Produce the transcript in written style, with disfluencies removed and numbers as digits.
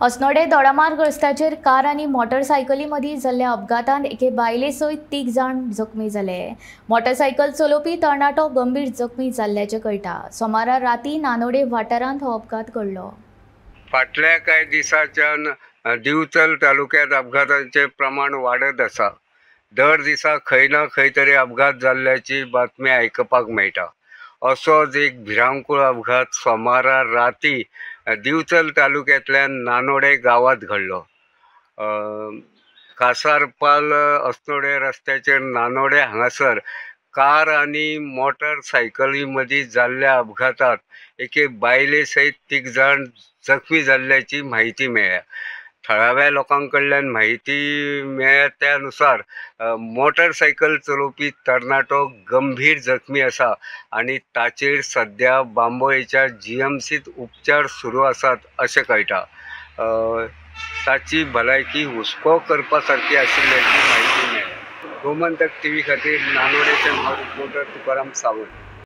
अस्नोडे दोडामार्ग रस्त्याचेर कार आनी मोटरसायकली मदीं जाल्ल्या अपघातांत एके बायले सयत 3 जाण जखमी जाले। मोटरसायकल चलोवपी तरणाटो गंभीर जखमी जाल्ल्याचें कळटा। सोमारा राती नानोडे वाठारांत हो अपघात घडलो। फाटल्या कांय दिसांच्यान दिवचल तालुक्यांत अपघातांचें प्रमाण वाडत आसा। दर दिसा खंय ना खंय तरी अपघात जाल्ल्याची बातमी आयकपाक मेळटा। असोच एक भिरांकूळ अपघात सोमारा राती दिवचल तालुक्यांतल्या नानोडे गांवांत घडलो। कासारपाल अस्नोडे रस्त्याचेर नानोडे हांगासर कार आनी मोटरसायकली मदीं जाल्ल्या अपघातात एके बायले सयत 3 जाण जखमी जाल्ल्याची माहिती मेळ्ळ्या। थळाव्या लोकांकडल्यान माहिती मेळ्ळ्या त्या नुसार मोटरसायकल चलोवपी तरणाटो गंभीर जखमी आसा आनी ताचेर सध्या बांबोळेच्या जीएमसीत उपचार सुरू आसात अशें कळटा। ताची भलायकी हुस्को करपा सारकी आशिल्ल्याची माहिती मेळ्ळ्या। गोमंतक टीव्ही खातीर नानोडेचे रिपोर्टर तुकाराम सावंत।